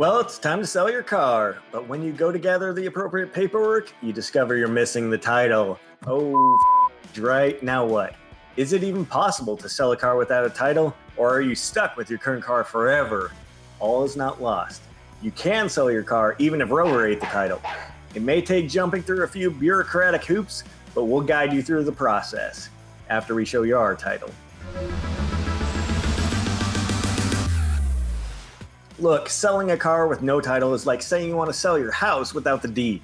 Well, it's time to sell your car, but when you go to gather the appropriate paperwork, you discover you're missing the title. Oh, right, now what? Is it even possible to sell a car without a title, or are you stuck with your current car forever? All is not lost. You can sell your car even if Rover ate the title. It may take jumping through a few bureaucratic hoops, but we'll guide you through the process after we show you our title. Look, selling a car with no title is like saying you want to sell your house without the deed.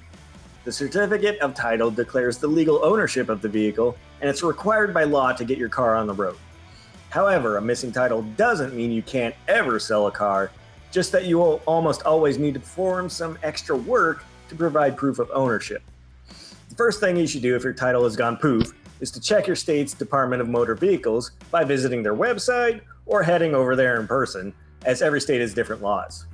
The certificate of title declares the legal ownership of the vehicle, and it's required by law to get your car on the road. However, a missing title doesn't mean you can't ever sell a car, just that you will almost always need to perform some extra work to provide proof of ownership. The first thing you should do if your title has gone poof is to check your state's Department of Motor Vehicles by visiting their website or heading over there in person, as every state has different laws.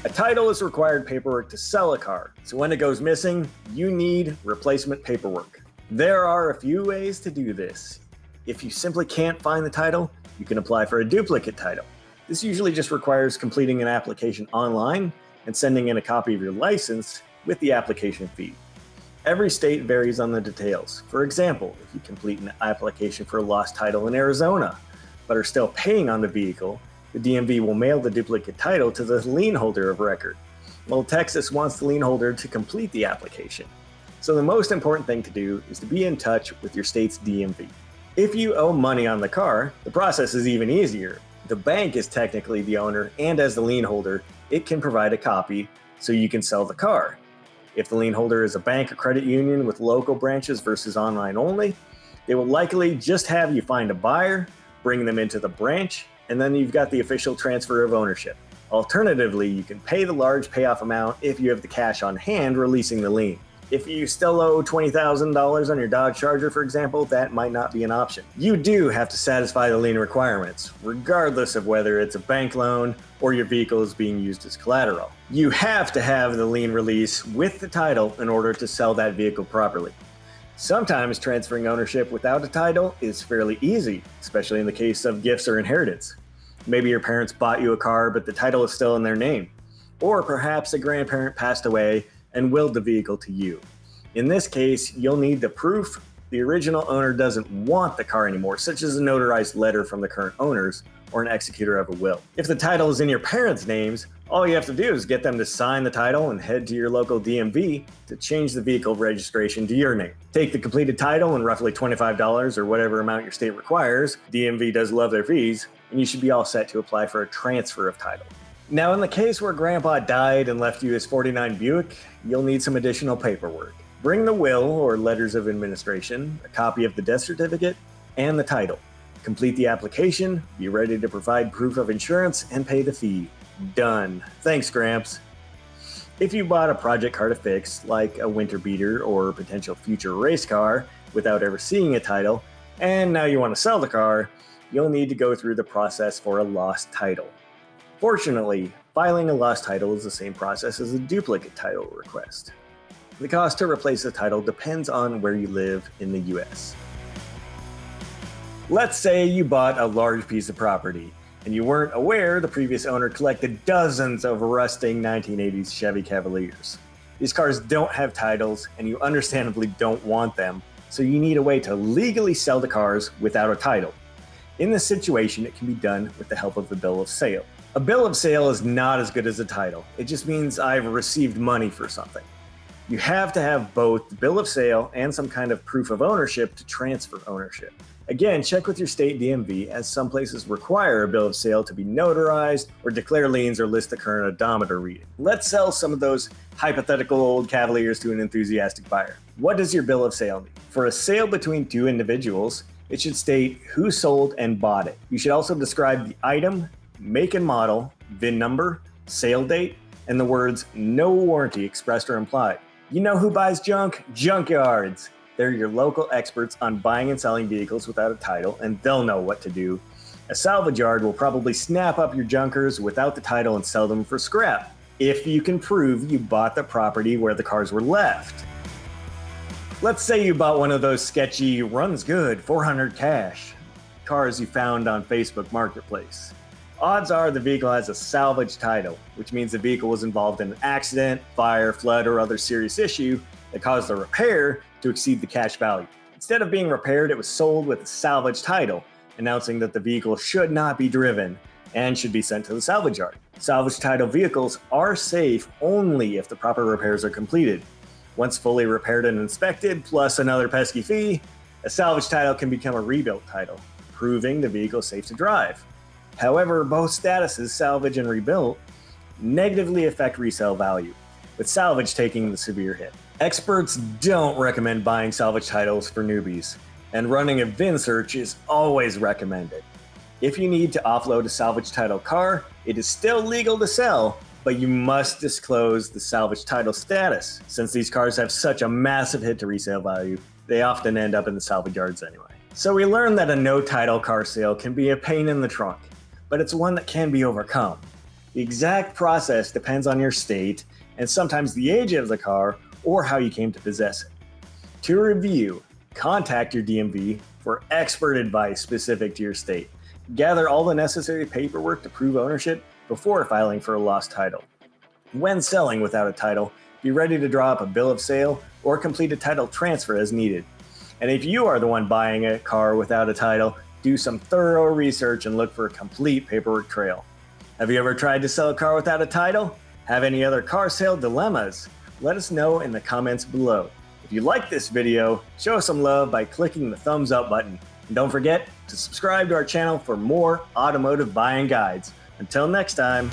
A title is required paperwork to sell a car, so when it goes missing, you need replacement paperwork. There are a few ways to do this. If you simply can't find the title, you can apply for a duplicate title. This usually just requires completing an application online and sending in a copy of your license with the application fee. Every state varies on the details. For example, if you complete an application for a lost title in Arizona, but are still paying on the vehicle, the DMV will mail the duplicate title to the lien holder of record. Well, Texas wants the lien holder to complete the application. So the most important thing to do is to be in touch with your state's DMV. If you owe money on the car, the process is even easier. The bank is technically the owner, and as the lien holder, it can provide a copy so you can sell the car. If the lien holder is a bank or credit union with local branches versus online only, they will likely just have you find a buyer, bring them into the branch, and then you've got the official transfer of ownership. Alternatively, you can pay the large payoff amount if you have the cash on hand releasing the lien. If you still owe $20,000 on your Dodge Charger, for example, that might not be an option. You do have to satisfy the lien requirements, regardless of whether it's a bank loan or your vehicle is being used as collateral. You have to have the lien release with the title in order to sell that vehicle properly. Sometimes transferring ownership without a title is fairly easy, especially in the case of gifts or inheritance. Maybe your parents bought you a car, but the title is still in their name. Or perhaps a grandparent passed away and willed the vehicle to you. In this case, you'll need the proof the original owner doesn't want the car anymore, such as a notarized letter from the current owners or an executor of a will. If the title is in your parents' names, all you have to do is get them to sign the title and head to your local DMV to change the vehicle registration to your name. Take the completed title and roughly $25 or whatever amount your state requires. DMV does love their fees, and you should be all set to apply for a transfer of title. Now, in the case where Grandpa died and left you his '49 Buick, you'll need some additional paperwork. Bring the will or letters of administration, a copy of the death certificate, and the title. Complete the application, be ready to provide proof of insurance, and pay the fee. Done. Thanks, Gramps. If you bought a project car to fix, like a winter beater or a potential future race car, without ever seeing a title, and now you want to sell the car, you'll need to go through the process for a lost title. Fortunately, filing a lost title is the same process as a duplicate title request. The cost to replace the title depends on where you live in the US. Let's say you bought a large piece of property, and you weren't aware the previous owner collected dozens of rusting 1980s Chevy Cavaliers. These cars don't have titles, and you understandably don't want them, so you need a way to legally sell the cars without a title. In this situation, it can be done with the help of a bill of sale. A bill of sale is not as good as a title. It just means I've received money for something. You have to have both the bill of sale and some kind of proof of ownership to transfer ownership. Again, check with your state DMV, as some places require a bill of sale to be notarized or declare liens or list the current odometer reading. Let's sell some of those hypothetical old Cavaliers to an enthusiastic buyer. What does your bill of sale mean? For a sale between two individuals, it should state who sold and bought it. You should also describe the item, make and model, VIN number, sale date, and the words "no warranty" expressed or implied. You know who buys junk? Junkyards. They're your local experts on buying and selling vehicles without a title, and they'll know what to do. A salvage yard will probably snap up your junkers without the title and sell them for scrap, if you can prove you bought the property where the cars were left. Let's say you bought one of those sketchy, runs good, 400 cash cars you found on Facebook Marketplace. odds are the vehicle has a salvage title, which means the vehicle was involved in an accident, fire, flood, or other serious issue that caused the repair to exceed the cash value. Instead of being repaired, it was sold with a salvage title, announcing that the vehicle should not be driven and should be sent to the salvage yard. Salvage title vehicles are safe only if the proper repairs are completed. Once fully repaired and inspected, plus another pesky fee, a salvage title can become a rebuilt title, proving the vehicle is safe to drive. However, both statuses, salvage and rebuilt, negatively affect resale value, with salvage taking the severe hit. Experts don't recommend buying salvage titles for newbies, and running a VIN search is always recommended. If you need to offload a salvage title car, it is still legal to sell, but you must disclose the salvage title status. Since these cars have such a massive hit to resale value, they often end up in the salvage yards anyway. So we learned that a no-title car sale can be a pain in the trunk, but it's one that can be overcome. The exact process depends on your state and sometimes the age of the car or how you came to possess it. To review, contact your DMV for expert advice specific to your state. Gather all the necessary paperwork to prove ownership before filing for a lost title. When selling without a title, be ready to draw up a bill of sale or complete a title transfer as needed. And if you are the one buying a car without a title, do some thorough research and look for a complete paperwork trail. Have you ever tried to sell a car without a title? Have any other car sale dilemmas? Let us know in the comments below. If you like this video, show us some love by clicking the thumbs up button. And don't forget to subscribe to our channel for more automotive buying guides. Until next time.